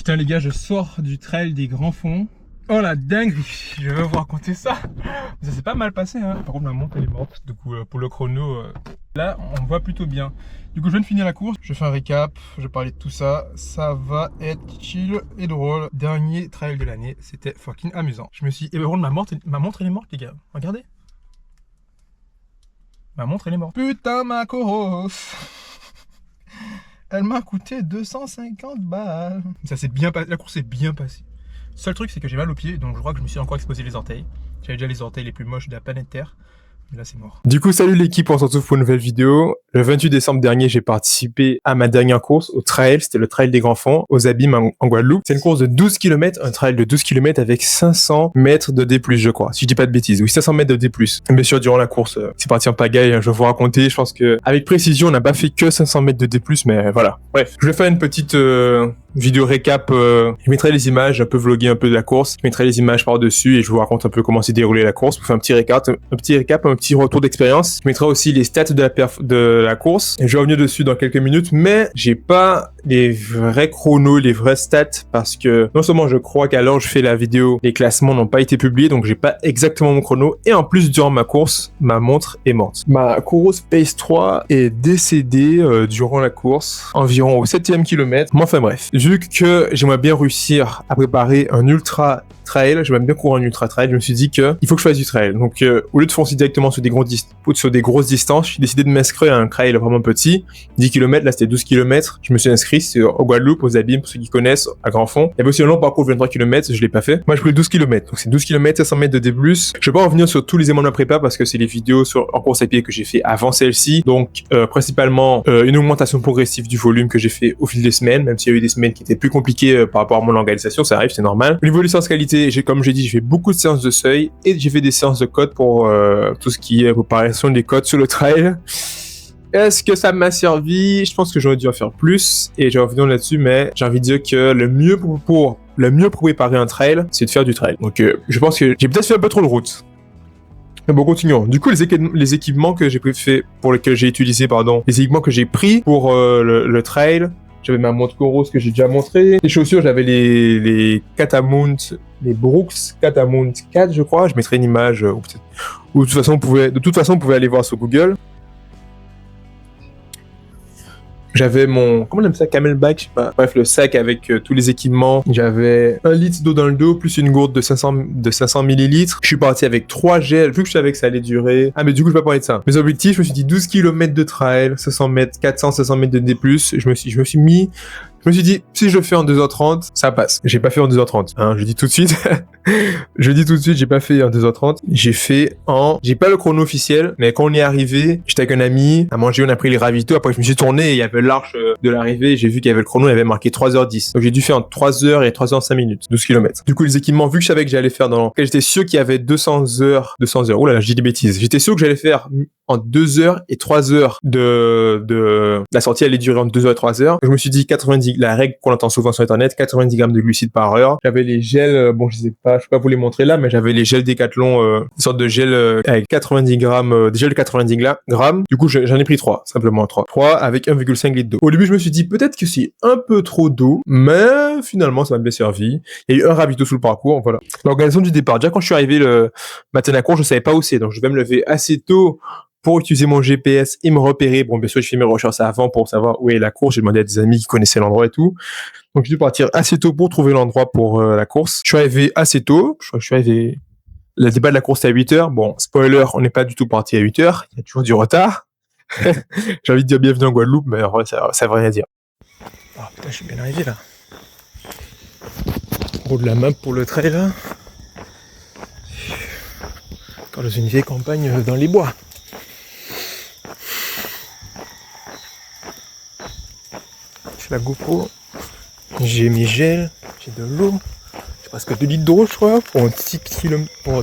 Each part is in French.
Putain les gars, je sors du trail des Grands Fonds. Oh la dinguerie, je vais vous raconter ça. Ça s'est pas mal passé hein. Par contre ma montre elle est morte. Du coup pour le chrono, là on voit plutôt bien. Du coup je viens de finir la course, je fais un récap, je parlais de tout ça. Ça va être chill et drôle. Dernier trail de l'année, c'était fucking amusant. Je me suis... Et par contre ma montre elle est morte les gars, regardez. Ma montre elle est morte. Putain ma Coros. Elle m'a coûté 250 balles. Ça s'est bien passé, la course s'est bien passée. Seul truc, c'est que j'ai mal aux pieds, donc je crois que je me suis encore exposé les orteils. J'avais déjà les orteils les plus moches de la planète Terre. Mais là, c'est mort. Du coup, salut l'équipe, on se retrouve pour une nouvelle vidéo. Le 28 décembre dernier, j'ai participé à ma dernière course au trail. C'était le trail des Grands Fonds, aux Abîmes en Guadeloupe. C'est une course de 12 km, un trail de 12 km avec 500 mètres de D+, je crois. Si je dis pas de bêtises. Oui, 500 mètres de D+. Bien sûr, durant la course, c'est parti en pagaille. Je vais vous raconter. Je pense que, avec précision, on n'a pas fait que 500 mètres de D+, mais voilà. Bref. Je vais faire une petite, vidéo récap, je mettrai les images, un peu vlogger un peu de la course, je mettrai les images par-dessus et je vous raconte un peu comment s'est déroulée la course pour faire un petit récap, un petit retour d'expérience. Je mettrai aussi les stats de la course et je vais revenir dessus dans quelques minutes, mais j'ai pas les vrais chronos, les vrais stats parce que non seulement je crois qu'à l'heure où je fais la vidéo, les classements n'ont pas été publiés donc j'ai pas exactement mon chrono et en plus durant ma course, ma montre est morte. Ma Coros Pace 3 est décédée durant la course, environ au 7e kilomètre. Mais enfin bref. Vu que j'aimerais bien réussir à préparer un ultra trail, j'aimerais bien courir un ultra trail, je me suis dit que il faut que je fasse du trail. Donc au lieu de foncer directement sur des grosses distances, j'ai décidé de m'inscrire à un trail vraiment petit, 10 km, là c'était 12 km. Je me suis inscrit, c'est au Guadeloupe, aux Abîmes, pour ceux qui connaissent, à Grand Fond. Il y avait aussi un long parcours de 23 km, je l'ai pas fait. Moi je voulais 12 km, donc c'est 12 km, 700 mètres de D+. Je vais pas revenir sur tous les éléments de la prépa parce que c'est les vidéos en course à pied que j'ai fait avant celle-ci. Donc principalement une augmentation progressive du volume que j'ai fait au fil des semaines, même s'il y a eu des semaines qui étaient plus compliquées par rapport à mon organisation, ça arrive, c'est normal. Au niveau des séances qualité, comme j'ai dit, j'ai fait beaucoup de séances de seuil et j'ai fait des séances de code pour tout ce qui est préparation des codes sur le trail. Est-ce que ça m'a servi? Je pense que j'aurais dû en faire plus et je vais revenir là-dessus, mais j'ai envie de dire que le mieux pour préparer un trail, c'est de faire du trail. Donc je pense que j'ai peut-être fait un peu trop de route. Mais bon, continuons. Du coup, les équipements que j'ai utilisé, les équipements que j'ai pris pour le trail, j'avais ma montre Coros que j'ai déjà montré. Les chaussures, j'avais les Catamount, les Brooks Catamount 4, je crois. Je mettrai une image, ou de toute façon, vous pouvez aller voir sur Google. J'avais mon, comment on appelle ça, camelback, je sais pas. Bref, le sac avec tous les équipements. J'avais 1 litre d'eau dans le dos, plus une gourde de 500 millilitres. Je suis parti avec 3 gels, vu que je savais que ça allait durer. Ah, mais du coup, je vais pas parler de ça. Mes objectifs, je me suis dit 12 km de trail, 500 mètres, 500 mètres de D+. Je me suis dit, si je le fais en 2h30, ça passe. J'ai pas fait en 2h30, hein, je dis tout de suite. J'ai pas fait en 2h30. J'ai pas le chrono officiel, mais quand on est arrivé, j'étais avec un ami, à manger, on a pris les ravitaux, après je me suis tourné et il y avait l'arche de l'arrivée, j'ai vu qu'il y avait le chrono, il avait marqué 3h10. Donc j'ai dû faire en 3h et 3h05 minutes, 12 km. Du coup, les équipements, vu que je savais que j'allais faire j'étais sûr qu'il y avait 200 heures. Oh là là, je dis des bêtises. J'étais sûr que j'allais faire en 2h et 3h la sortie allait durer entre 2h et 3h. Je me suis dit 90, la règle qu'on entend souvent sur internet, 90 grammes de glucides par heure. J'avais les gels, bon, je peux pas vous les montrer là, mais j'avais les gels Décathlon, une sorte de gel avec 90 grammes, des gels de 90 grammes. Du coup, j'en ai pris 3, simplement 3. 3 avec 1,5 litre d'eau. Au début, je me suis dit peut-être que c'est un peu trop d'eau, mais finalement, ça m'a bien servi. Il y a eu un ravito sous le parcours, voilà. L'organisation du départ. Déjà, quand je suis arrivé le matin à la course, je savais pas où c'est, donc je vais me lever assez tôt pour utiliser mon GPS et me repérer. Bon, bien sûr, je fais mes recherches avant pour savoir où est la course. J'ai demandé à des amis qui connaissaient l'endroit et tout. Donc, j'ai dû partir assez tôt pour trouver l'endroit pour la course. Je suis arrivé assez tôt. Le départ de la course est à 8h. Bon, spoiler, on n'est pas du tout parti à 8h. Il y a toujours du retard. J'ai envie de dire bienvenue en Guadeloupe, mais en vrai, ça veut rien dire. Ah putain, je suis bien arrivé là. Gros de la map pour le trail là. Encore dans une vieille campagne dans les bois. La GoPro, j'ai mes gels, j'ai de l'eau, j'ai presque 2 litres d'eau je crois, pour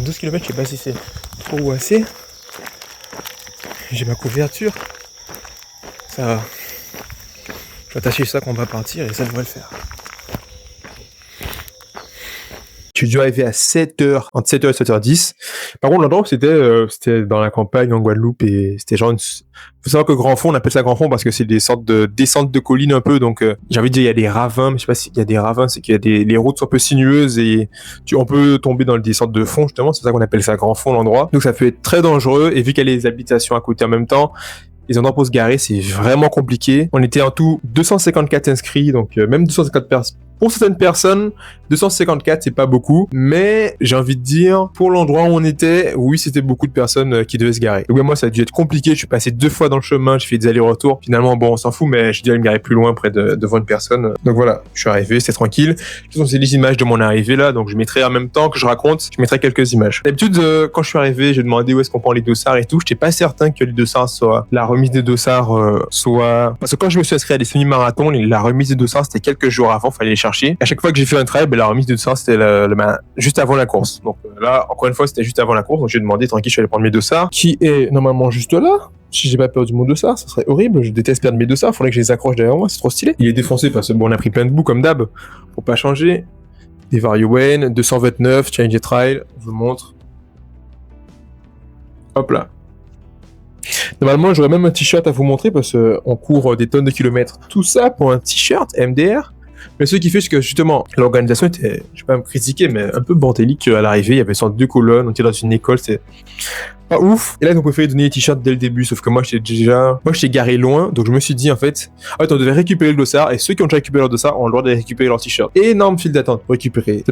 12 km, je sais pas si c'est trop ou assez. J'ai ma couverture, ça va. Je vais attacher ça quand on va partir et ça devrait le faire. J'ai dû arriver à 7h, entre 7h et 7h10. Par contre, l'endroit où c'était dans la campagne en Guadeloupe et c'était genre faut savoir que Grand Fond, on appelle ça Grand Fond parce que c'est des sortes de descentes de collines un peu, donc j'ai envie de dire il y a des ravins, mais je sais pas s'il y a des ravins, c'est qu'il y a les routes sont un peu sinueuses et on peut tomber dans des sortes de fonds justement, c'est pour ça qu'on appelle ça Grand Fond l'endroit. Donc ça peut être très dangereux et vu qu'il y a les habitations à côté en même temps, les endroits pour se garer, c'est vraiment compliqué. On était en tout 254 inscrits, donc même 254 personnes. Pour certaines personnes, 254, c'est pas beaucoup, mais j'ai envie de dire, pour l'endroit où on était, oui, c'était beaucoup de personnes qui devaient se garer. Donc moi, ça a dû être compliqué, je suis passé 2 fois dans le chemin, j'ai fait des allers-retours. Finalement, bon, on s'en fout, mais j'ai dû aller me garer plus loin près devant une personne. Donc voilà, je suis arrivé, c'était tranquille. De toute façon, c'est les images de mon arrivée là, donc je mettrai en même temps que je raconte, je mettrai quelques images. D'habitude, quand je suis arrivé, j'ai demandé où est-ce qu'on prend les dossards et tout. J'étais pas certain que les dossards la remise des dossards soit... Parce que quand je me suis inscrit à des semi-marathons, la remise des dossards, c'était quelques jours avant, fallait les chercher. À chaque fois que j'ai fait un trail, la remise de dossards, c'était juste avant la course. Donc là, encore une fois, c'était juste avant la course, donc j'ai demandé tranquille, je suis allé prendre mes dossards, qui est normalement juste là. Si j'ai pas perdu mon dossard, ça serait horrible. Je déteste perdre mes dossards. Faudrait que je les accroche derrière moi. C'est trop stylé. Il est défoncé parce que bon, on a pris plein de boue comme d'hab. Faut pas changer. Des Variowen, 229, Change Trail. Je vous montre. Hop là. Normalement, j'aurais même un t-shirt à vous montrer parce qu'on court des tonnes de kilomètres. Tout ça pour un t-shirt MDR. Mais ce qui fait, c'est que justement, l'organisation était, je vais pas me critiquer, mais un peu bordélique à l'arrivée. Il y avait 2 colonnes, on était dans une école, c'est pas ouf. Et là, ils ont préféré donner les t-shirts dès le début, sauf que moi, j'étais garé loin, donc je me suis dit, en fait, on devait récupérer le dossard, et ceux qui ont déjà récupéré leur dossard ont le droit de récupérer leur t-shirt. Énorme file d'attente pour récupérer.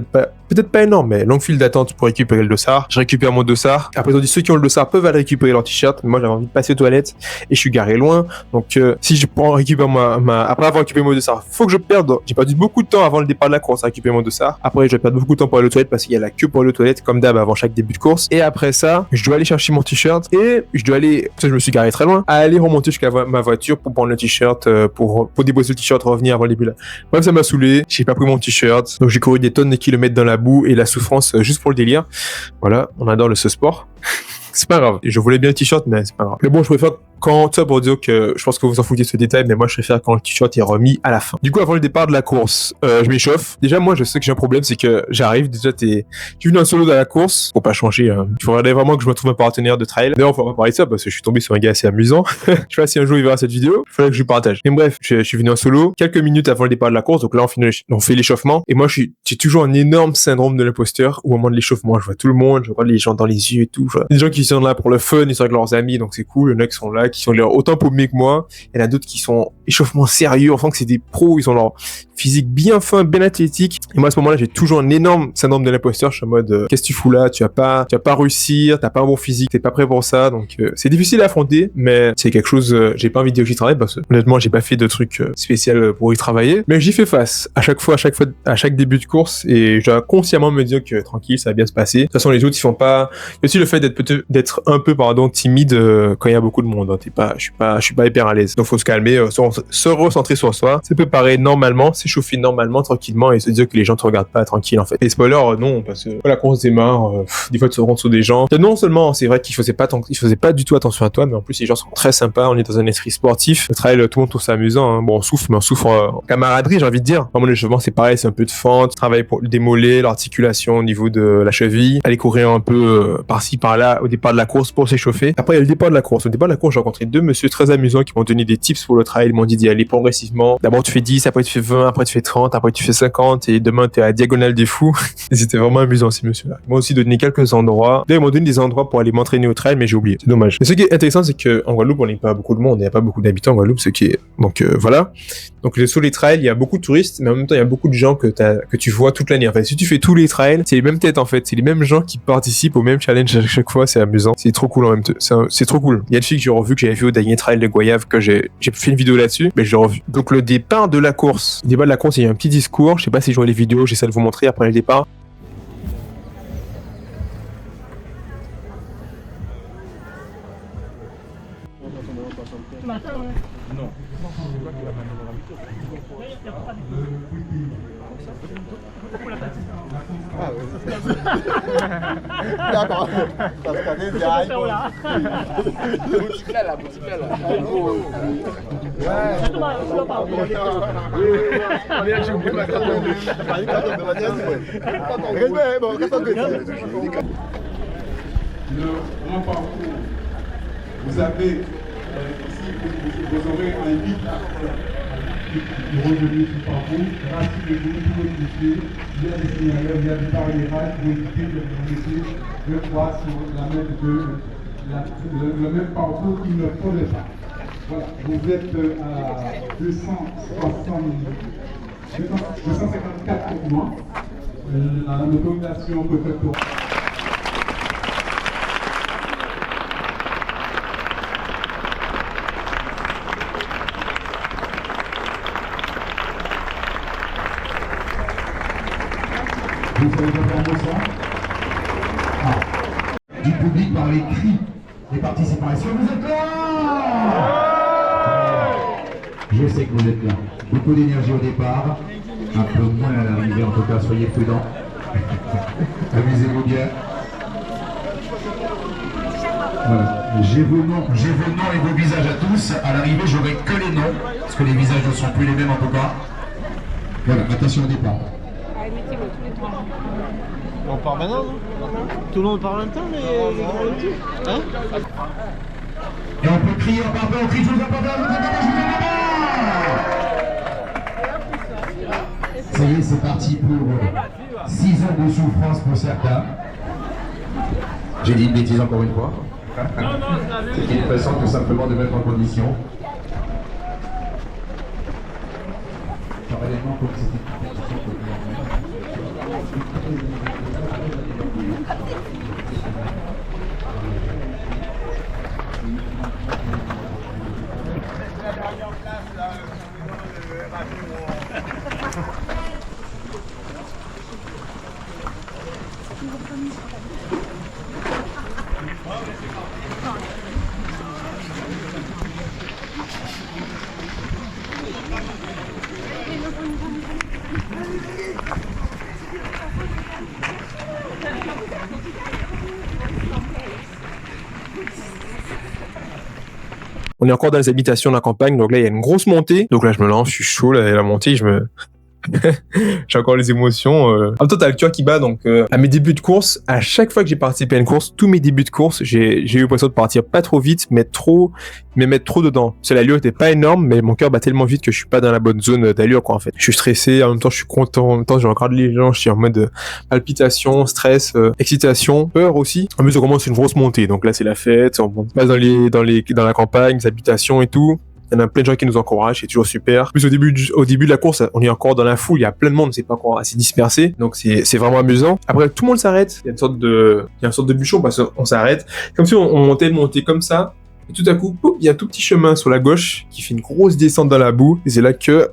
Peut-être pas énorme, mais longue file d'attente pour récupérer le dossard. Je récupère mon dossard. Après, ils ont dit, ceux qui ont le dossard peuvent aller récupérer leur t-shirt, mais moi, j'avais envie de passer aux toilettes, et je suis garé loin. Donc, si je prends, récupère après avoir récupéré mon dossard, faut que je perde. J'ai perdu beaucoup de temps avant le départ de la course à récupérer mon dossard. Après, je vais perdre beaucoup de temps pour aller aux toilettes parce qu'il y a la queue pour aller aux toilettes, comme d'hab avant chaque début de course. Et après ça, je dois aller chercher mon t-shirt et je dois aller, parce que je me suis garé très loin, à aller remonter jusqu'à ma voiture pour prendre le t-shirt, pour déposer le t-shirt, revenir avant le début là. Bref, ça m'a saoulé, j'ai pas pris mon t-shirt, donc j'ai couru des tonnes de kilomètres dans la boue et la souffrance juste pour le délire. Voilà, on adore ce sport. C'est pas grave. Je voulais bien le t-shirt, mais c'est pas grave. Mais bon, je préfère quand, ça pour dire que je pense que vous en foutez de ce détail, mais moi, je préfère quand le t-shirt est remis à la fin. Du coup, avant le départ de la course, je m'échauffe. Déjà, moi, je sais que j'ai un problème, c'est que j'arrive, déjà, je suis venu en solo dans la course. Faut pas changer, hein. Il faudrait vraiment que je me trouve un partenaire de trail. D'ailleurs, on va pas parler de ça parce que je suis tombé sur un gars assez amusant. Je sais pas si un jour il verra cette vidéo. Il faudrait que je lui partage. Mais bref, je suis venu en solo. Quelques minutes avant le départ de la course. Donc là, on fait l'échauffement. Et moi, j'ai toujours un énorme syndrome de l'imposteur. Au moment de l'échauffement, je vois tout le monde, je vois les gens dans les yeux et tout. Des gens qui sont là pour le fun, ils sont avec leurs amis, donc c'est cool. Il y en a qui sont là, qui sont autant paumés que moi. Il y en a d'autres qui sont échauffement sérieux. On sent que c'est des pros. Ils ont leur physique bien fin, bien athlétique. Et moi, à ce moment-là, j'ai toujours un énorme syndrome de l'imposteur. Je suis en mode, qu'est-ce que tu fous là? Tu vas pas réussir. T'as pas un bon physique. T'es pas prêt pour ça. Donc, c'est difficile à affronter, mais c'est quelque chose, j'ai pas envie de dire que j'y travaille parce que, honnêtement, j'ai pas fait de trucs spécial pour y travailler. Mais j'y fais face. À chaque début de course. Et je dois consciemment me dire que tranquille, ça va bien se passer. De toute façon, les autres, ils font pas, il y a aussi le fait d'être un peu, timide, quand il y a beaucoup de monde. Hein. Je suis pas hyper à l'aise. Donc, faut se calmer, se recentrer sur soi, se préparer normalement, s'échauffer normalement, tranquillement, et se dire que les gens te regardent pas tranquille, en fait. Et spoiler, non, parce que, la course démarre, des fois, tu te rends sur des gens. Et non seulement, c'est vrai qu'ils faisaient pas du tout attention à toi, mais en plus, les gens sont très sympas, on est dans un esprit sportif. Le trail, tout le monde trouve ça amusant, hein. Bon, on souffre, mais on souffre en camaraderie, j'ai envie de dire. Dans mon échauffement, c'est pareil, c'est un peu de fente, travail pour le démolé, l'articulation au niveau de la cheville, aller courir un peu, par-ci, par-là, au départ de la course pour s'échauffer. Après, il y a le départ de la course. Au départ de la course, j'ai rencontré 2 messieurs très amusants qui m'ont donné des tips pour le trail. Ils m'ont dit d'y aller progressivement. D'abord, tu fais 10, après tu fais 20, après tu fais 30, après tu fais 50, et demain, t'es à la diagonale des fous. Et c'était vraiment amusant, ces messieurs-là. Ils m'ont aussi donné quelques endroits. D'ailleurs, ils m'ont donné des endroits pour aller m'entraîner au trail, mais j'ai oublié. C'est dommage. Mais ce qui est intéressant, c'est qu'en Guadeloupe, on n'est pas beaucoup de monde. Il n'y a pas beaucoup d'habitants en Guadeloupe, donc, voilà. Donc, sur les trails, il y a beaucoup de touristes, mais en même temps, il y a beaucoup de gens que tu vois toute l'année. En fait, si tu fais tous les trails, c'est les mêmes têtes, en fait. C'est les mêmes gens qui participent au même challenge à chaque fois. C'est amusant. C'est trop cool en même temps. C'est trop cool. Il y a une fille que j'ai revu, que j'avais vu au dernier trail de Goyave, que j'ai fait une vidéo là-dessus, mais je l'ai revu. Donc, le départ de la course. Le départ de la course, il y a un petit discours. Je sais pas si je vois les vidéos, j'essaie de vous montrer après le départ. Non. Ah, ouais. D'accord. Parce qu'à des gars, boutique là. Le grand parcours, vous avez ici, vous aurez un guide pour revenir sur le parcours. Rassurez-vous, tout le dossier, il y a des signaleurs, il y a des barrières pour éviter de vous laisser deux fois sur le même parcours qu'il ne faudrait pas. Voilà, vous êtes à 254 mois. L'autorisation préfectorale. Vous savez pas faire ça? Du public par les cris des participants. Est-ce que vous êtes là? Je sais que vous êtes là. Beaucoup d'énergie au départ, un peu moins à l'arrivée, en tout cas soyez prudents. Amusez-vous bien. Voilà. J'ai vos noms et vos visages à tous. À l'arrivée, j'aurai que les noms, parce que les visages ne sont plus les mêmes en tout cas. Voilà, attention au départ. on part maintenant, non? Tout le monde part en même temps, mais hein? Et on peut crier en partant, on crie tous en partant, ça y est, c'est parti pour 6 ans de souffrance pour certains. J'ai dit une bêtise encore une fois. C'est une façon tout simplement de mettre en condition. Parallèlement, comme c'était On est encore dans les habitations de la campagne, donc là il y a une grosse montée. Donc là je me lance, je suis chaud, là, la montée, j'ai encore les émotions. En même temps, t'as le cœur qui bat, donc à mes débuts de course, à chaque fois que j'ai participé à une course, tous mes débuts de course, j'ai eu l'impression de partir pas trop vite, mais mettre trop dedans. C'est l'allure était pas énorme, mais mon cœur bat tellement vite que je suis pas dans la bonne zone d'allure, quoi, en fait. Je suis stressé, en même temps je suis content, en même temps je regarde les gens, je suis en mode palpitation, stress, excitation, peur aussi. En plus on commence une grosse montée, donc là c'est la fête, on passe dans la campagne, les habitations et tout. Il y en a plein de gens qui nous encouragent, c'est toujours super. En plus, au début de la course, on est encore dans la foule, il y a plein de monde, c'est pas encore assez dispersé. Donc, c'est vraiment amusant. Après, tout le monde s'arrête. Il y a une sorte de bûchon parce qu'on s'arrête. Comme si on montait une montée comme ça. Et tout à coup, il y a un tout petit chemin sur la gauche qui fait une grosse descente dans la boue. Et c'est là que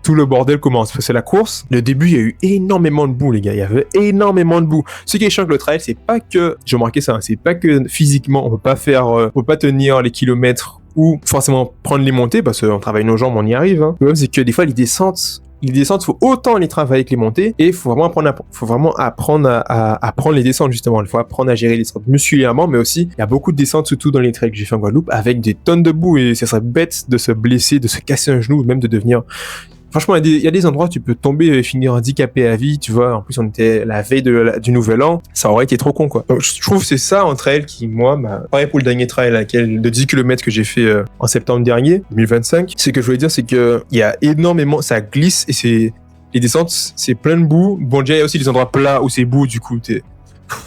tout le bordel commence. Parce que c'est la course. Le début, il y a eu énormément de boue, les gars. Il y avait énormément de boue. Ce qui est chiant avec le trail, c'est pas que, j'ai remarqué ça, hein, c'est pas que physiquement, on peut pas tenir les kilomètres ou forcément prendre les montées parce qu'on travaille nos jambes, on y arrive. Hein. Le problème, c'est que des fois, les descentes, il faut autant les travailler que les montées et il faut vraiment apprendre à prendre les descentes, justement. Il faut apprendre à gérer les descentes musculairement, mais aussi, il y a beaucoup de descentes, surtout dans les trails que j'ai fait en Guadeloupe, avec des tonnes de boue et ça serait bête de se blesser, de se casser un genou, même de devenir... Franchement, il y a des endroits où tu peux tomber et finir handicapé à vie, tu vois. En plus, on était la veille du nouvel an. Ça aurait été trop con, quoi. Donc, je trouve que c'est ça, un trail qui, moi, pareil pour le dernier trail de 10 km que j'ai fait en septembre dernier, 2025. Ce que je voulais dire, c'est que il y a énormément, ça glisse et les descentes, c'est plein de boue. Bon, déjà, il y a aussi des endroits plats où c'est boue, du coup,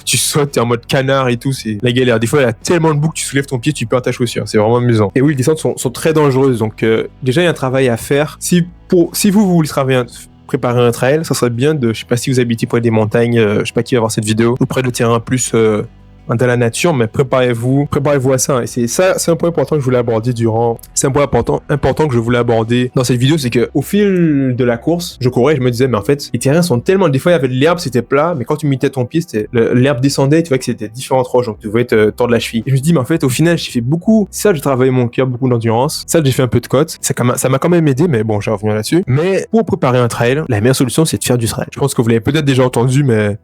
tu sautes, t'es en mode canard et tout, c'est la galère. Des fois, il y a tellement de boue que tu soulèves ton pied, tu perds ta chaussure. C'est vraiment amusant. Et oui, les descentes sont très dangereuses. Donc, déjà, il y a un travail à faire. Si vous voulez préparer un trail, ça serait bien je sais pas si vous habitez près des montagnes, je sais pas qui va voir cette vidéo, ou près de terrain plus dans la nature, mais préparez-vous à ça. Et c'est un point important que je voulais aborder c'est un point important que je voulais aborder dans cette vidéo, c'est que au fil de la course, je courais, je me disais, mais en fait, les terrains sont tellement, des fois il y avait de l'herbe, c'était plat, mais quand tu mettais ton pied, l'herbe descendait, tu vois que c'était différentes roches, donc tu pouvais te tordre la cheville. Et je me dis, mais en fait, au final, j'ai fait beaucoup, ça, j'ai travaillé mon cœur, beaucoup d'endurance, ça, j'ai fait un peu de côte, ça m'a quand même aidé, mais bon, je vais revenir là-dessus. Mais pour préparer un trail, la meilleure solution, c'est de faire du trail. Je pense que vous l'avez peut-être déjà entendu, mais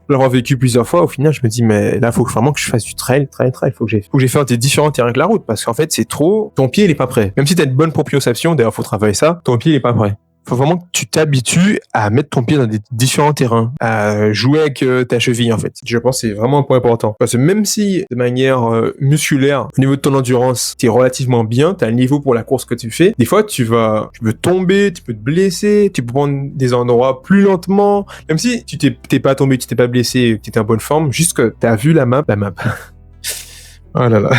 l'avoir vécu plusieurs fois, au final, je me dis, mais là, faut vraiment que je fasse du trail. Faut que j'ai fait des différents terrains que la route, parce qu'en fait, c'est trop, ton pied, il est pas prêt. Même si t'as une bonne proprioception, d'ailleurs, faut travailler ça, ton pied, il est pas prêt. Faut vraiment que tu t'habitues à mettre ton pied dans des différents terrains, à jouer avec ta cheville, en fait. Je pense que c'est vraiment un point important. Parce que même si, de manière musculaire, au niveau de ton endurance, t'es relativement bien, t'as le niveau pour la course que tu fais, des fois, tu peux tomber, tu peux te blesser, tu peux prendre des endroits plus lentement, même si tu t'es pas tombé, tu t'es pas blessé, tu étais en bonne forme, juste que t'as vu la map. Oh là là.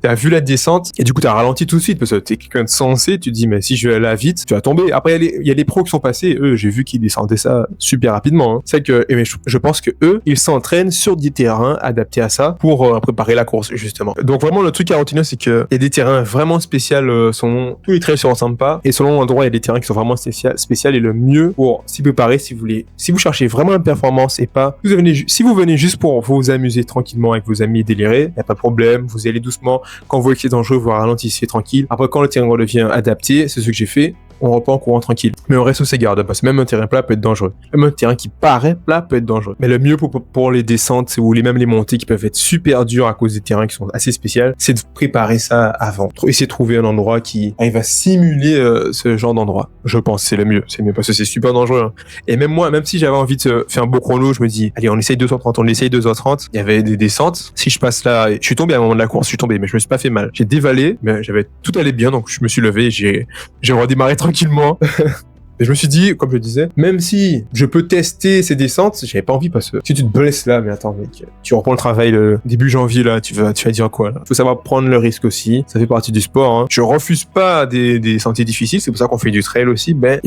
T'as vu la descente et du coup t'as ralenti tout de suite parce que t'es quelqu'un de sensé, tu te dis mais si je vais là vite, tu vas tomber. Après il y a les pros qui sont passés, eux j'ai vu qu'ils descendaient ça super rapidement. Hein. C'est que mais je pense que eux ils s'entraînent sur des terrains adaptés à ça pour préparer la course justement. Donc vraiment le truc à retenir c'est que il y a des terrains vraiment spéciaux, selon tous les trails se ressemblent pas et selon l'endroit il y a des terrains qui sont vraiment spéciaux et le mieux pour s'y préparer si vous cherchez vraiment la performance et pas si vous venez juste pour vous amuser tranquillement avec vos amis et délirer, y a pas de problème, vous allez doucement. Quand vous voyez que c'est dangereux, vous ralentissez tranquille. Après, quand le terrain redevient adapté, c'est ce que j'ai fait, on reprend en courant tranquille. Mais on reste sous ses gardes, parce que même un terrain plat peut être dangereux. Même un terrain qui paraît plat peut être dangereux. Mais le mieux pour les descentes ou même les montées qui peuvent être super dures à cause des terrains qui sont assez spéciaux, c'est de préparer ça avant. Essayer de trouver un endroit qui arrive à simuler ce genre d'endroit. Je pense que c'est le mieux parce que c'est super dangereux. Hein. Et même moi, même si j'avais envie de faire un beau chrono, je me dis, allez, on essaye 2h30. Il y avait des descentes. Si je passe là, je suis tombé à un moment de la course, mais je me suis pas fait mal. J'ai dévalé, mais tout allait bien, donc je me suis levé, j'ai redémarré tranquillement. Et je me suis dit, comme je disais, même si je peux tester ces descentes, j'avais pas envie parce que si tu te blesses là, mais attends mec, tu reprends le travail le début janvier là, tu vas dire quoi là? Faut savoir prendre le risque aussi, ça fait partie du sport. Hein. Je refuse pas des sentiers difficiles, c'est pour ça qu'on fait du trail aussi, mais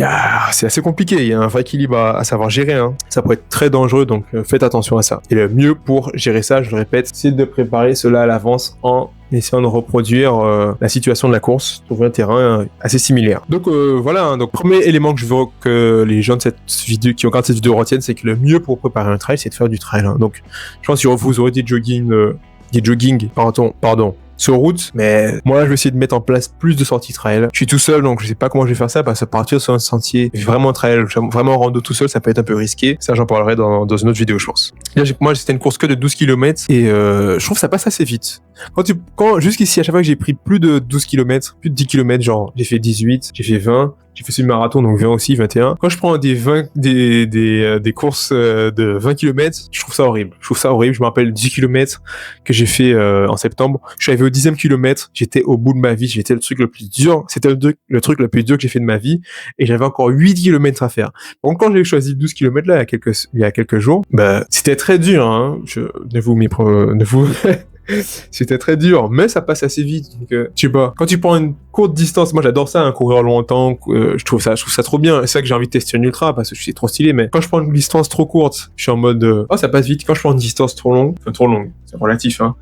c'est assez compliqué, il y a un vrai équilibre à savoir gérer. Hein. Ça peut être très dangereux, donc faites attention à ça. Et le mieux pour gérer ça, je le répète, c'est de préparer cela à l'avance en essayant de reproduire la situation de la course, trouver un terrain assez similaire. Donc voilà, hein, donc premier élément que je veux que les gens de cette vidéo, qui regardent cette vidéo retiennent, c'est que le mieux pour préparer un trail, c'est de faire du trail. Hein. Donc je pense que vous aurez des jogging, sur route, mais moi je vais essayer de mettre en place plus de sorties trail. Je suis tout seul, donc je sais pas comment je vais faire ça, parce que partir sur un sentier vraiment trail, vraiment rando tout seul, ça peut être un peu risqué. Ça, j'en parlerai dans une autre vidéo, je pense. Là, moi, c'était une course que de 12 km et je trouve que ça passe assez vite. Jusqu'ici, à chaque fois que j'ai pris plus de 12 km, plus de 10 km, genre j'ai fait 18, j'ai fait 20, j'ai fait semi-marathon, donc 20 aussi, 21. Quand je prends des courses de 20 km, je trouve ça horrible. Je me rappelle 10 km que j'ai fait en septembre. Je suis arrivé au 10e kilomètre, j'étais au bout de ma vie, j'étais le truc le plus dur, c'était le truc le plus dur que j'ai fait de ma vie, et j'avais encore 8 km à faire. Donc quand j'ai choisi 12 km là, il y a quelques jours, c'était très dur, hein. C'était très dur, mais ça passe assez vite. Donc, je sais pas. Quand tu prends une courte distance, moi j'adore ça, hein, courir longtemps. Je trouve ça trop bien. C'est ça que j'ai envie de tester un ultra parce que c'est trop stylé. Mais quand je prends une distance trop courte, je suis en mode ça passe vite. Quand je prends une distance trop longue, c'est relatif, hein.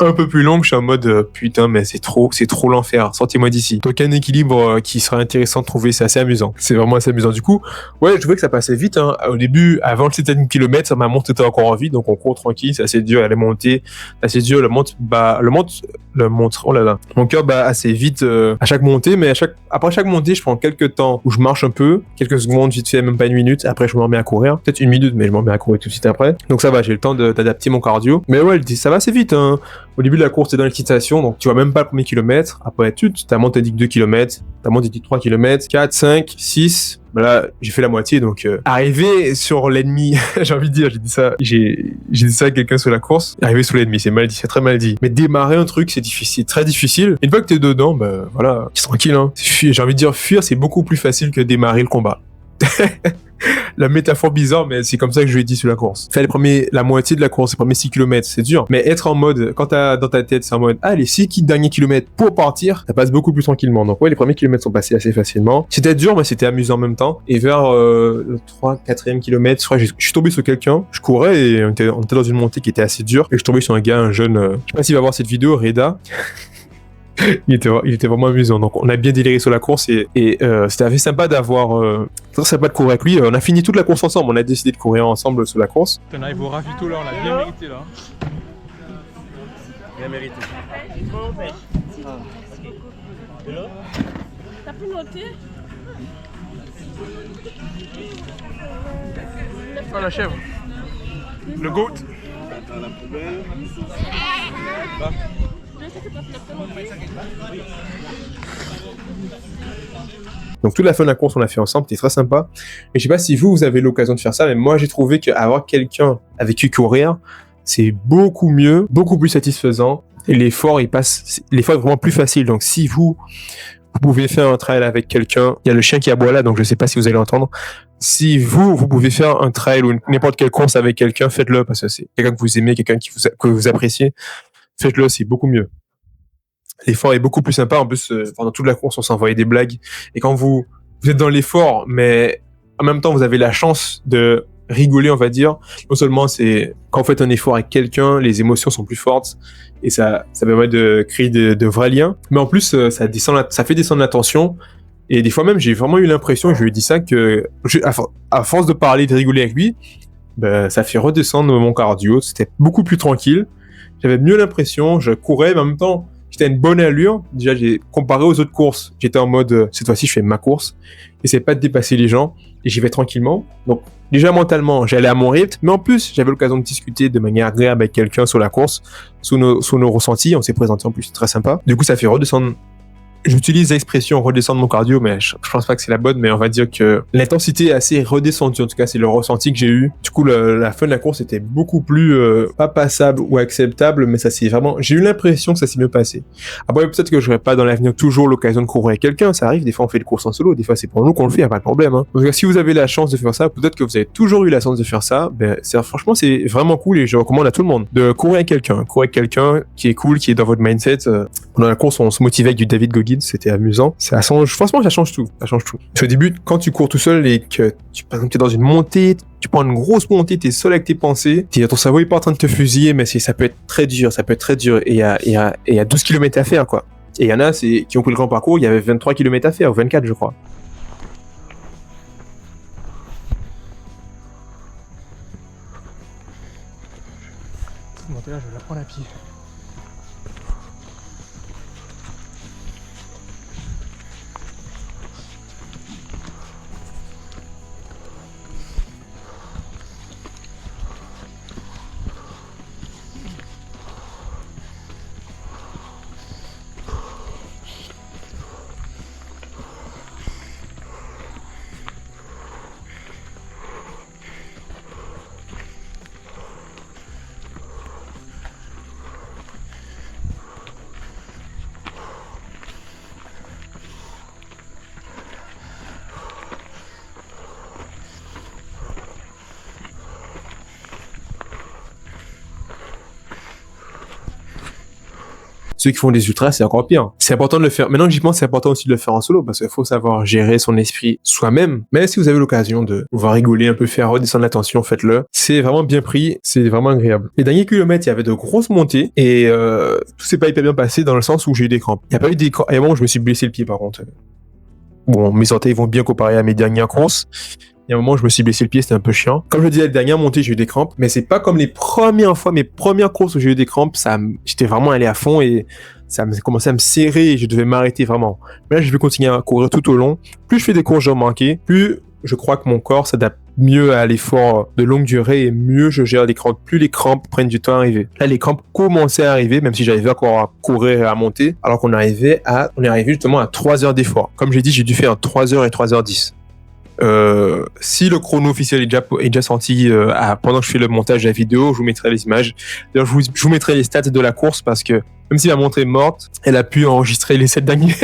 Un peu plus longue, je suis en mode putain, mais c'est trop l'enfer, sortez-moi d'ici. Donc un équilibre qui serait intéressant de trouver, c'est assez amusant. C'est vraiment assez amusant. Du coup, ouais, je trouvais que ça passait vite. Hein. Au début, avant le 7e kilomètre, ma monte était encore en vie, donc on court tranquille, c'est assez dur à aller monter, assez dur. Oh là là, mon cœur bat assez vite à chaque montée, mais après chaque montée, je prends quelques temps où je marche un peu, quelques secondes vite fait, même pas une minute. Après, je me remets à courir, peut-être une minute, mais je me remets à courir tout de suite après. Donc ça va, j'ai le temps d'adapter mon cardio. Mais ouais, ça va assez vite. Hein. Au début de la course, t'es dans l'excitation, donc tu vois même pas le premier kilomètre. Après, ta monte dit que 2 km, ta monte dit 3 km, 4, 5, 6. Là, j'ai fait la moitié, donc arriver sur l'ennemi, j'ai envie de dire, j'ai dit ça à quelqu'un sur la course. Arriver sur l'ennemi, c'est mal dit, c'est très mal dit. Mais démarrer un truc, c'est difficile, très difficile. Une fois que t'es dedans, voilà, c'est tranquille. Hein. J'ai envie de dire, fuir, c'est beaucoup plus facile que démarrer le combat. La métaphore bizarre, mais c'est comme ça que je lui ai dit sur la course. Faire la moitié de la course, les premiers 6 km, c'est dur. Mais être en mode, quand t'as dans ta tête, c'est en mode, les 6 derniers kilomètres pour partir, ça passe beaucoup plus tranquillement. Donc ouais, les premiers kilomètres sont passés assez facilement. C'était dur, mais c'était amusant en même temps. Et vers le 3, 4e kilomètre, je suis tombé sur quelqu'un, je courais et on était dans une montée qui était assez dure. Et je suis tombé sur un gars, un jeune, je sais pas s'il va voir cette vidéo, Reda. Il était vraiment amusant. Donc on a bien déliré sur la course et c'était assez sympa très sympa de courir avec lui. On a fini toute la course ensemble. On a décidé de courir ensemble sur la course. On arrive au ravito là, on l'a bien mérité là. Bien mérité. T'as pu noter? Oh la chèvre. Le goat. La poubelle. Donc toute la fin de la course on l'a fait ensemble, c'était très sympa. Et je sais pas si vous avez l'occasion de faire ça, mais moi j'ai trouvé qu'avoir quelqu'un avec qui courir, c'est beaucoup mieux, beaucoup plus satisfaisant. Et l'effort est vraiment plus facile. Donc si vous pouvez faire un trail avec quelqu'un, il y a le chien qui aboie là, donc je sais pas si vous allez l'entendre. Si vous pouvez faire un trail ou n'importe quelle course avec quelqu'un, faites-le parce que c'est quelqu'un que vous aimez, quelqu'un que vous appréciez. Faites-le, c'est beaucoup mieux. L'effort est beaucoup plus sympa. En plus, pendant toute la course, on s'envoyait des blagues. Et quand vous êtes dans l'effort, mais en même temps, vous avez la chance de rigoler, on va dire. Non seulement c'est quand vous faites un effort avec quelqu'un, les émotions sont plus fortes et ça permet de créer de vrais liens. Mais en plus, ça fait descendre la tension. Et des fois même, j'ai vraiment eu l'impression, et je lui ai dit ça, que à force de parler, de rigoler avec lui, ça fait redescendre mon cardio. C'était beaucoup plus tranquille. J'avais mieux l'impression, je courais, mais en même temps, j'étais à une bonne allure. Déjà, j'ai comparé aux autres courses. J'étais en mode, cette fois-ci, je fais ma course. J'essaie pas de dépasser les gens et j'y vais tranquillement. Donc, déjà, mentalement, j'allais à mon rythme. Mais en plus, j'avais l'occasion de discuter de manière agréable avec quelqu'un sur la course, sur nos ressentis. On s'est présenté en plus, très sympa. Du coup, ça fait redescendre. J'utilise l'expression redescendre mon cardio, mais je pense pas que c'est la bonne, mais on va dire que l'intensité est assez redescendue. En tout cas, c'est le ressenti que j'ai eu. Du coup, la fin de la course était beaucoup plus, pas passable ou acceptable, mais j'ai eu l'impression que ça s'est mieux passé. Après, peut-être que j'aurai pas dans l'avenir toujours l'occasion de courir avec quelqu'un. Ça arrive, des fois on fait le course en solo, des fois c'est pour nous qu'on le fait, y a pas de problème, hein. Donc, si vous avez la chance de faire ça, peut-être que vous avez toujours eu la chance de faire ça, franchement, c'est vraiment cool et je recommande à tout le monde de courir avec quelqu'un. Courir avec quelqu'un qui est cool, qui est dans votre mindset. Pendant la course, on se motivait avec du David Goggins. C'était amusant. Franchement, ça change tout. Ça change tout. Au début, quand tu cours tout seul et que par exemple, t'es dans une montée, tu prends une grosse montée, t'es seul avec tes pensées, ton cerveau est pas en train de te fusiller, mais ça peut être très dur, et il y a 12 km à faire, quoi. Et il y en a, qui ont pris le grand parcours, il y avait 23 km à faire, ou 24, je crois. Cette montée-là, je vais la prendre à pied. Ceux qui font des ultras, c'est encore pire. C'est important de le faire. Maintenant que j'y pense, c'est important aussi de le faire en solo parce qu'il faut savoir gérer son esprit soi-même. Mais si vous avez l'occasion de pouvoir rigoler un peu, faire redescendre la tension, faites-le. C'est vraiment bien pris, c'est vraiment agréable. Les derniers kilomètres, il y avait de grosses montées et tout s'est pas hyper bien passé dans le sens où j'ai eu des crampes. Il n'y a pas eu des crampes. Et à un moment, je me suis blessé le pied par contre. Bon, mes orteils vont bien comparer à mes dernières courses. Il y a un moment où je me suis blessé le pied, c'était un peu chiant. Comme je le disais, la dernière montée, j'ai eu des crampes, mais c'est pas comme les premières fois, mes premières courses où j'ai eu des crampes, j'étais vraiment allé à fond et ça me commençait à me serrer et je devais m'arrêter vraiment. Mais là, je vais continuer à courir tout au long. Plus je fais des courses, je vais manquer, plus je crois que mon corps s'adapte mieux à l'effort de longue durée et mieux je gère les crampes. Plus les crampes prennent du temps à arriver. Là, les crampes commençaient à arriver, même si j'arrivais encore à courir et à monter, alors qu'on on est arrivé justement à 3 heures d'effort. Comme j'ai dit, j'ai dû faire 3 heures et 3h10. Si le chrono officiel est déjà sorti pendant que je fais le montage de la vidéo, je vous mettrai les images. D'ailleurs, je vous mettrai les stats de la course parce que même si la montre est morte, elle a pu enregistrer les 7 derniers.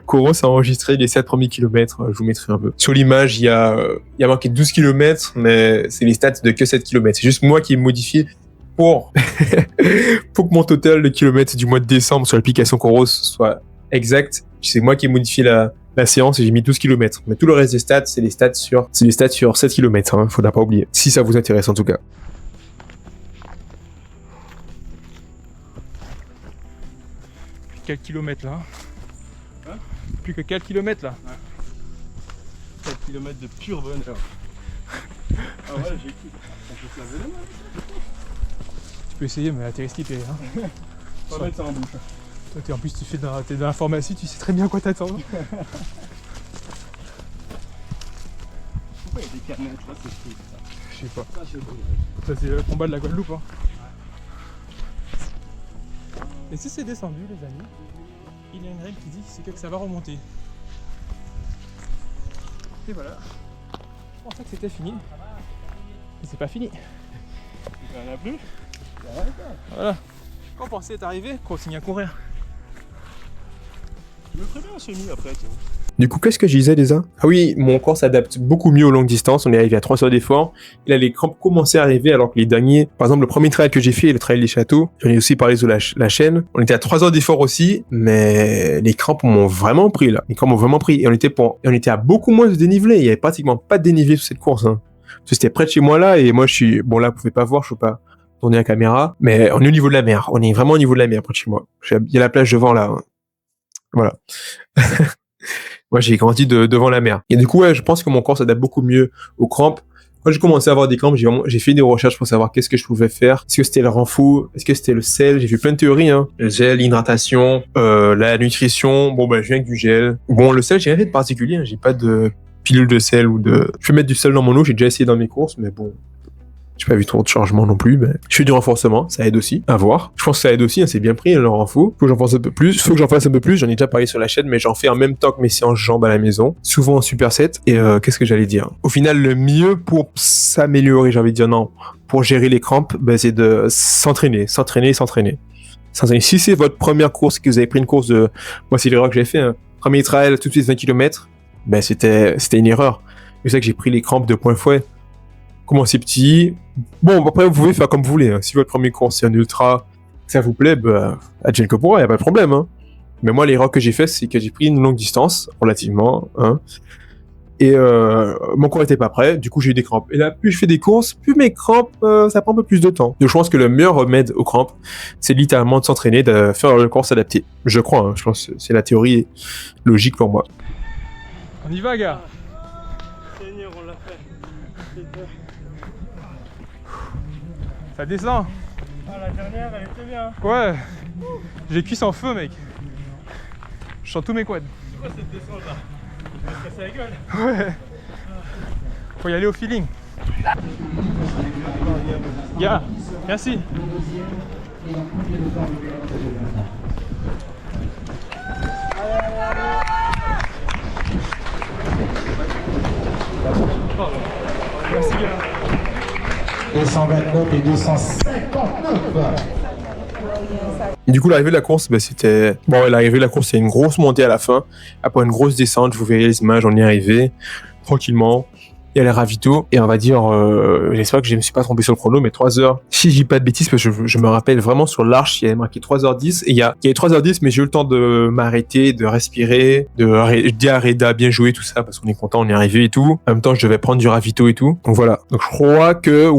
Coros a enregistré les 7 premiers kilomètres. Je vous mettrai un peu. Sur l'image, il y a marqué 12 kilomètres, mais c'est les stats de que 7 kilomètres. C'est juste moi qui ai modifié pour que mon total de kilomètres du mois de décembre sur l'application Coros soit exact. C'est moi qui ai modifié la séance et j'ai mis 12 km. Mais tout le reste des stats, c'est les stats sur 7 km, hein, faudra pas oublier. Si ça vous intéresse en tout cas. Plus que 4 km là. Hein? Plus que 4 km là. Ouais. 4 km de pur bonheur. Ah ouais, j'ai écouté. On peut se laver les mains. Tu peux essayer, mais là t'es risqué. Hein. Pas mettre ça en bouche. Toi, en plus, t'es dans la pharmacie, tu sais très bien quoi t'attendre. Pourquoi il y a des canettes là, c'est fou ça? Je sais pas. Ça, c'est beau. Ça, c'est le combat de la Guadeloupe. Hein. Et si c'est descendu, les amis, il y a une règle qui dit que ça va remonter. Et voilà. Je pensais que c'était fini. Mais c'est pas fini. Il n'y en a plus? Voilà. Quand on pensait être arrivé, continue à courir. Je me ferais bien un semi après, tiens. Du coup, qu'est-ce que je disais déjà? Ah oui, mon corps s'adapte beaucoup mieux aux longues distances. On est arrivé à 3 heures d'effort. Et là, les crampes commençaient à arriver alors que les derniers, par exemple, le premier trail que j'ai fait, le trail des châteaux, j'en ai aussi parlé sur la chaîne. On était à 3 heures d'effort aussi, mais les crampes m'ont vraiment pris là. Les crampes m'ont vraiment pris. Et on était à beaucoup moins de dénivelé. Il y avait pratiquement pas de dénivelé sur cette course. Hein. Parce que c'était près de chez moi là, et moi bon là, vous pouvez pas voir, je peux pas tourner la caméra, mais on est au niveau de la mer. On est vraiment au niveau de la mer près de chez moi. Il y a la plage devant là. Hein. Voilà. Moi, j'ai grandi devant la mer. Et du coup, ouais, je pense que mon corps s'adapte beaucoup mieux aux crampes. Quand j'ai commencé à avoir des crampes, j'ai fait des recherches pour savoir qu'est-ce que je pouvais faire. Est-ce que c'était le renfort? Est-ce que c'était le sel? J'ai fait plein de théories, hein. Le gel, l'hydratation, la nutrition. Bon, bah, je viens avec du gel. Bon, le sel, j'ai rien fait de particulier, hein. J'ai pas de pilule de sel ou de... Je peux mettre du sel dans mon eau, j'ai déjà essayé dans mes courses, mais bon... J'ai pas vu trop de changement non plus, mais je fais du renforcement, ça aide aussi à voir. Je pense que ça aide aussi, hein, c'est bien pris, le renfort. Faut que j'en fasse un peu plus, j'en ai déjà parlé sur la chaîne, mais j'en fais en même temps que mes séances jambes à la maison, souvent en superset. Et qu'est-ce que j'allais dire? Au final, le mieux pour s'améliorer, j'ai envie de dire non, pour gérer les crampes, ben, c'est de s'entraîner. Si c'est votre première course, que vous avez pris une course de... Moi, c'est l'erreur que j'ai fait, hein. Premier trail, tout de suite 20 km, ben c'était une erreur. C'est ça que j'ai pris les crampes de point fouet. Commencez petit. Bon, après, vous pouvez faire comme vous voulez. Hein. Si votre premier course, c'est un ultra, ça vous plaît, bah, advienne que pourra, y a pas de problème. Hein. Mais moi, l'erreur que j'ai fait, c'est que j'ai pris une longue distance, relativement. Hein. Et mon corps était pas prêt, du coup, j'ai eu des crampes. Et là, plus je fais des courses, plus mes crampes, ça prend un peu plus de temps. Donc, je pense que le meilleur remède aux crampes, c'est littéralement de s'entraîner, de faire le corps s'adapter. Je crois, hein. Je pense que c'est la théorie logique pour moi. On y va, gars. Seigneur, on l'a fait. Ça descend. Ah, la dernière, elle était bien. Ouais. J'ai cuisse en feu, mec. Je sens tous mes quads. C'est quoi cette descente là? Je vais se casser la gueule. Ouais. Faut y aller au feeling. Gars, merci. Merci, gars. 229 et 259. Et du coup, l'arrivée de la course, bah, c'était... Bon, ouais, l'arrivée de la course, c'est une grosse montée à la fin. Après une grosse descente, je vous verrai les images, on y est arrivé. Tranquillement. Il y a les ravitaux. Et on va dire, j'espère que je ne me suis pas trompé sur le chrono, mais 3 heures. Si je dis pas de bêtises, parce que je me rappelle vraiment sur l'arche, il y avait marqué 3h10. Et il y a 3h10, mais j'ai eu le temps de m'arrêter, de respirer, de dire à Reda, bien joué, tout ça, parce qu'on est content, on est arrivé et tout. En même temps, je devais prendre du ravito et tout. Donc voilà. Donc je crois que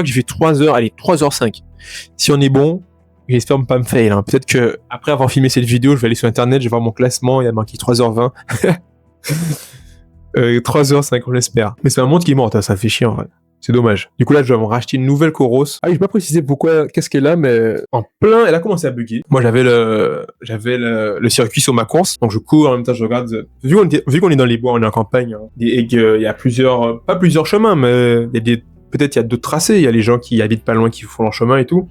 j'ai fait 3 heures, allez, 3h05. Si on est bon, j'espère pas me fail. Hein. Peut-être que après avoir filmé cette vidéo, je vais aller sur internet, je vais voir mon classement, il y a marqué 3h20. 3h05, on l'espère. Mais c'est ma montre qui est morte, hein, ça fait chier en vrai. C'est dommage. Du coup là, je dois me racheter une nouvelle Coros. Ah, j'ai pas précisé pourquoi, qu'est-ce qu'elle a, mais en plein, elle a commencé à bugger. Moi, j'avais le circuit sur ma course, donc je cours en même temps, je regarde. Vu qu'on est dans les bois, on est en campagne, hein, et qu'il y a pas plusieurs chemins, mais il y a peut-être il y a d'autres tracés, il y a les gens qui habitent pas loin qui font leur chemin et tout.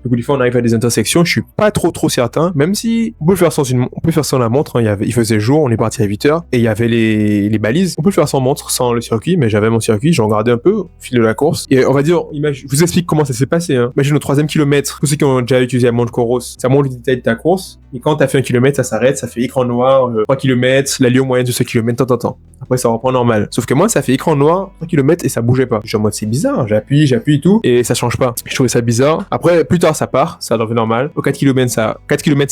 Du coup, des fois, on arrive à des intersections, je suis pas trop certain, même si on peut le faire on peut faire sans la montre, hein. Il faisait jour, on est parti à 8h, et il y avait les balises. On peut le faire sans montre, sans le circuit, mais j'avais mon circuit, j'en regardais un peu au fil de la course. Et on va dire, je vous explique comment ça s'est passé, hein. Imagine au 3e kilomètre, tous ceux qui ont déjà utilisé la montre Coros, ça montre le détail de ta course, et quand t'as fait 1 kilomètre, ça s'arrête, ça fait écran noir, 3 km, l'allure moyenne de ce kilomètre, tant. Après, ça reprend normal. Sauf que moi, ça fait écran noir, 3 km, et ça bougeait pas. Je suis en mode, c'est bizarre, j'appuie et tout, et ça change pas. Je trouvais ça bizarre. Après, plus tard, ça part, ça devient normal. Au 4 km, ça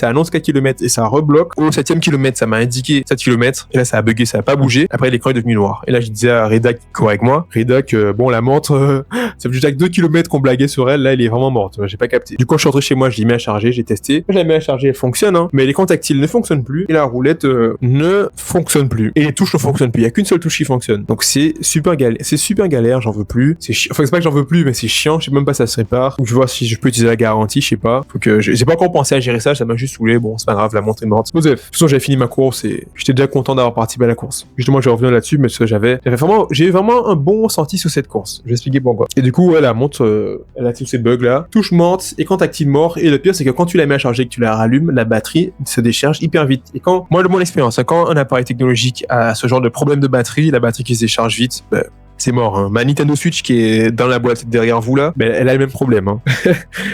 annonce 4 km, et ça rebloque. Au 7e kilomètre, ça m'a indiqué 7 km, et là, ça a bugué, ça a pas bougé. Après, l'écran est devenu noir. Et là, je disais à Reda qui court avec moi, Reda que, bon, la montre, ça fait juste 2 km qu'on blaguait sur elle, là, elle est vraiment morte. J'ai pas capté. Du coup, je suis rentré chez moi, je l'ai mis à charger, j'ai testé. Je l'ai mis à charger, elle fonctionne, hein. Mais l'écran tactile ne fonctionne plus, et la roulette ne fonctionne plus. Et les touches ne fonctionnent plus. Il y a qu'une seule touche qui fonctionne. Donc, c'est super galère, j'en veux plus. Enfin, c'est pas que j'en veux plus, mais c'est chiant, je sais même pas si ça se répare. Faut que je vois si je peux utiliser la garantie, je sais pas. Faut que j'ai pas encore pensé à gérer ça m'a juste saoulé. Bon, c'est pas grave, la montre est morte. Bref, de toute façon, j'avais fini ma course et j'étais déjà content d'avoir participé à la course. Justement, je vais revenir là-dessus, mais parce que j'ai vraiment un bon ressenti sur cette course. Je vais expliquer pourquoi. Et du coup, ouais, la montre, elle a tous ces bugs là. Touche morte, écran tactile mort, et le pire, c'est que quand tu la mets à charger et que tu la rallumes, la batterie se décharge hyper vite. Et moi, de mon expérience, quand un appareil technologique a ce genre de problème de batterie, la batterie qui se décharge vite, c'est mort, hein. Ma Nintendo Switch qui est dans la boîte derrière vous là, elle a le même problème, hein.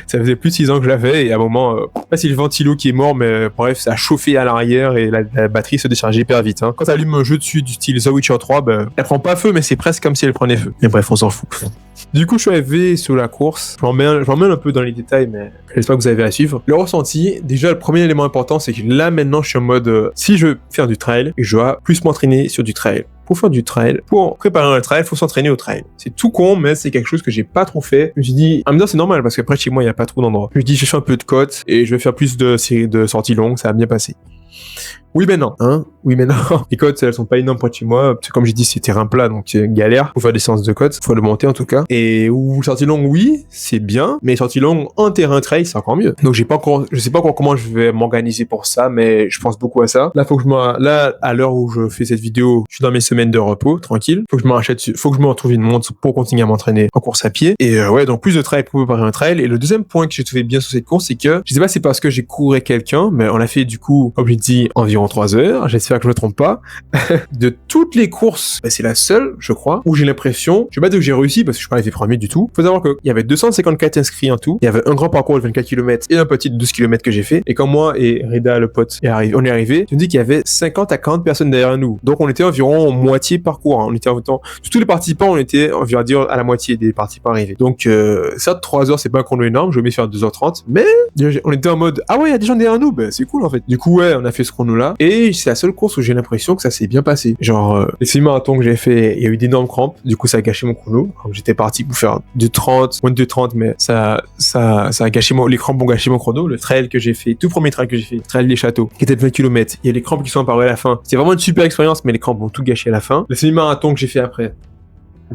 Ça faisait plus de 6 ans que je l'avais, et à un moment, pas si le ventilo qui est mort, mais bref, ça a chauffé à l'arrière et la batterie se déchargeait hyper vite, hein. Quand tu allumes un jeu dessus du style The Witcher 3, elle prend pas feu, mais c'est presque comme si elle prenait feu. Et bref, on s'en fout. Du coup, je suis arrivé sur la course. Je m'emmène un peu dans les détails, mais j'espère que vous avez à suivre. Le ressenti, déjà, le premier élément important, c'est que là, maintenant, je suis en mode, si je veux faire du trail, je dois plus m'entraîner sur du trail. Pour faire du trail, pour préparer un trail, faut s'entraîner au trail. C'est tout con, mais c'est quelque chose que j'ai pas trop fait. Je me suis dit, en même temps, c'est normal, parce qu'après, chez moi, il y a pas trop d'endroits. Je me dis, je fais un peu de côte, et je vais faire plus de sorties longues, ça va bien passer. Oui, mais non, hein. Oui, mais non. Les côtes, elles sont pas énormes près de chez moi. Comme j'ai dit, c'est terrain plat, donc c'est galère. Faut faire des séances de côtes. Faut le monter, en tout cas. Et sortie longue, oui, c'est bien. Mais sortie longue en terrain trail, c'est encore mieux. Donc, je sais pas encore comment je vais m'organiser pour ça, mais je pense beaucoup à ça. Là, à l'heure où je fais cette vidéo, je suis dans mes semaines de repos, tranquille. Faut que je me retrouve une montre pour continuer à m'entraîner en course à pied. Et ouais, donc plus de trail pour préparer un trail. Et le deuxième point que j'ai trouvé bien sur cette course, c'est que, je sais pas, c'est parce que j'ai couru quelqu'un, mais on a fait, du coup, comme j'ai dit, environ 3 heures. J'espère que je me trompe pas. De toutes les courses, c'est la seule, je crois, où j'ai l'impression, je vais pas dire que j'ai réussi parce que je suis pas arrivé premier du tout. Faut savoir qu'il y avait 254 inscrits en tout. Il y avait un grand parcours de 24 km et un petit de 12 km que j'ai fait. Et quand moi et Reda, le pote, on est arrivé, je me dis qu'il y avait 50 à 40 personnes derrière nous. Donc on était environ moitié parcours, hein. On était sur tous les participants, on était, on va dire, à la moitié des participants arrivés. Donc, ça, 3 heures, c'est pas un chrono énorme. Je vais faire 2h30. Mais, on était en mode, ah ouais, il y a des gens derrière nous. C'est cool, en fait. Du coup, ouais, on a fait ce chrono-là. Et c'est la seule course où j'ai l'impression que ça s'est bien passé. Genre, les semi-marathons que j'ai fait, il y a eu d'énormes crampes. Du coup, ça a gâché mon chrono. Donc, j'étais parti pour faire moins de 2h30, mais ça a gâché les crampes ont gâché mon chrono. Le trail que j'ai fait, tout premier trail que j'ai fait, trail des châteaux, qui était de 20 km. Il y a les crampes qui sont apparues à la fin. C'était vraiment une super expérience, mais les crampes ont tout gâché à la fin. Le semi-marathon que j'ai fait après,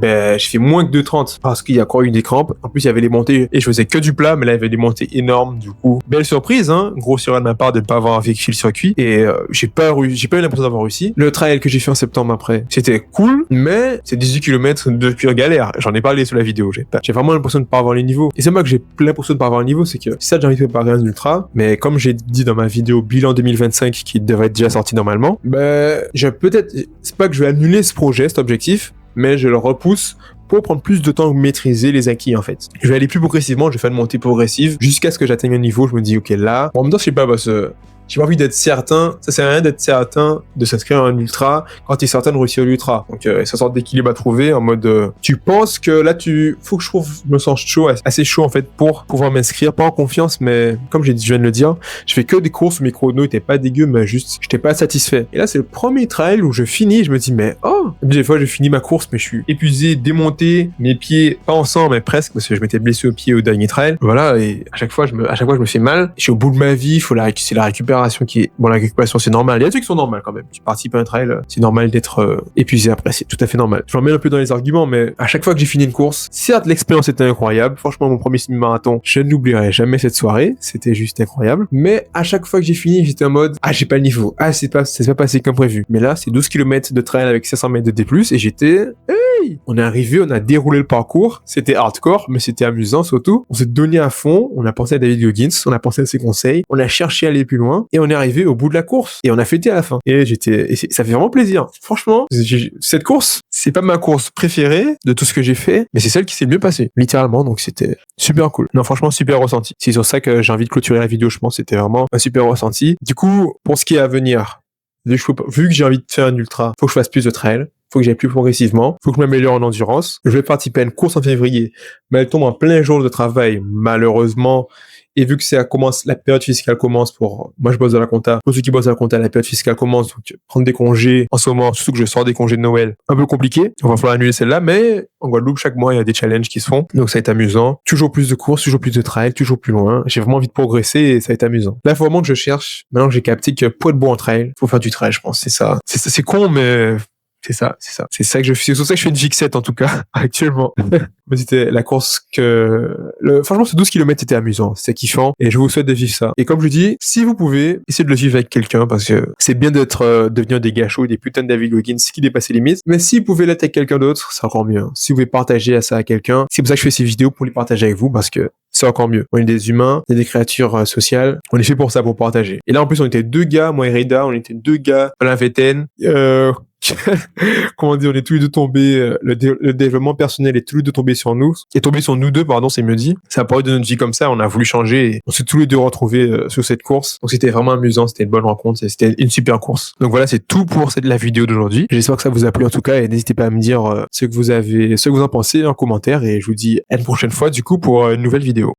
j'ai fait moins que 2h30 parce qu'il y a encore eu des crampes. En plus, il y avait les montées et je faisais que du plat, mais là, il y avait des montées énormes. Du coup, belle surprise, hein. Grosse erreur de ma part de ne pas avoir vécu le circuit et j'ai pas eu l'impression d'avoir réussi. Le trail que j'ai fait en septembre après, c'était cool, mais c'est 18 km de pure galère. J'en ai parlé sur la vidéo. J'ai vraiment l'impression de pas avoir les niveaux. Et c'est moi que j'ai l'impression de pas avoir les niveaux, c'est que si ça, j'ai envie de préparer un ultra, mais comme j'ai dit dans ma vidéo bilan 2025 qui devrait être déjà sorti normalement, c'est pas que je vais annuler ce projet, cet objectif, mais je le repousse pour prendre plus de temps à maîtriser les acquis, en fait. Je vais aller plus progressivement, je vais faire une montée progressive jusqu'à ce que j'atteigne un niveau, je me dis, ok, là, en même temps, je sais pas, parce que j'ai pas envie d'être certain, ça sert à rien d'être certain de s'inscrire à un ultra quand t'es certain de réussir l'ultra. Donc, c'est une sorte d'équilibre à trouver en mode, tu penses que là, faut que je me sens chaud, assez chaud en fait pour pouvoir m'inscrire, pas en confiance, mais comme je viens de le dire, je fais que des courses où mes chronos étaient pas dégueux, mais juste, j'étais pas satisfait. Et là, c'est le premier trail où je finis, je me dis, mais des fois, je finis ma course, mais je suis épuisé, démonté, mes pieds, pas ensemble, mais presque, parce que je m'étais blessé au pied au dernier trail. Voilà, et à chaque fois, je me fais mal. Je suis au bout de ma vie, c'est la récupération. récupération qui est... Bon, la récupération, c'est normal. Il y a des trucs qui sont normaux quand même. Tu participes à un trail, c'est normal d'être épuisé après. C'est tout à fait normal. Je m'emmène un peu dans les arguments, mais à chaque fois que j'ai fini une course, certes, l'expérience était incroyable. Franchement, mon premier semi-marathon, je n'oublierai jamais cette soirée. C'était juste incroyable. Mais à chaque fois que j'ai fini, j'étais en mode, ah, j'ai pas le niveau. Ah, c'est pas passé comme prévu. Mais là, c'est 12 km de trail avec 500 mètres de D+, et j'étais... On est arrivé, on a déroulé le parcours. C'était hardcore, mais c'était amusant surtout. On s'est donné à fond. On a pensé à David Goggins. On a pensé à ses conseils. On a cherché à aller plus loin. Et on est arrivé au bout de la course. Et on a fêté à la fin. Et ça fait vraiment plaisir. Franchement, cette course, c'est pas ma course préférée de tout ce que j'ai fait, mais c'est celle qui s'est le mieux passée. Littéralement. Donc c'était super cool. Non, franchement, super ressenti. C'est sur ça que j'ai envie de clôturer la vidéo. Je pense c'était vraiment un super ressenti. Du coup, pour ce qui est à venir, vu que j'ai envie de faire un ultra, faut que je fasse plus de trail. Faut que j'aille plus progressivement, faut que je m'améliore en endurance. Je vais participer à une course en février, mais elle tombe en plein jour de travail, malheureusement. Et vu que la période fiscale commence moi je bosse dans la compta. Pour ceux qui bossent dans la compta, la période fiscale commence, donc prendre des congés en ce moment, surtout que je sors des congés de Noël, un peu compliqué. Il va falloir annuler celle-là, mais en Guadeloupe, chaque mois, il y a des challenges qui se font. Donc ça va être amusant. Toujours plus de courses, toujours plus de trail, toujours plus loin. J'ai vraiment envie de progresser et ça va être amusant. Là, il faut vraiment que je cherche, maintenant que j'ai capté que pour être bon en trail, faut faire du trail, je pense. C'est ça. C'est con, mais... C'est ça. C'est ça que je fais. C'est pour ça que je fais une Gixette, en tout cas, actuellement. Mais c'était la course franchement, ce 12 km c'était amusant. C'était kiffant. Et je vous souhaite de vivre ça. Et comme je dis, si vous pouvez, essayez de le vivre avec quelqu'un parce que c'est bien devenir des gâchots, des putains de David Goggins qui dépassent les limites. Mais si vous pouvez l'être avec quelqu'un d'autre, c'est encore mieux. Si vous pouvez partager ça à quelqu'un, c'est pour ça que je fais ces vidéos pour les partager avec vous parce que c'est encore mieux. On est des humains, on est des créatures sociales. On est fait pour ça, pour partager. Et là, en plus, on était 2 gars, moi et Reda, on était 2 gars à la vingtaine. Comment dire, on est tous les deux tombés, le développement personnel est tous les deux tombé sur nous, pardon, c'est mieux dit. Ça a parlé de notre vie comme ça, on a voulu changer et on s'est tous les deux retrouvés sur cette course. Donc c'était vraiment amusant, c'était une bonne rencontre, c'était une super course. Donc voilà, c'est tout pour la vidéo d'aujourd'hui. J'espère que ça vous a plu en tout cas et n'hésitez pas à me dire ce que vous en pensez en commentaire et je vous dis à une prochaine fois du coup pour une nouvelle vidéo.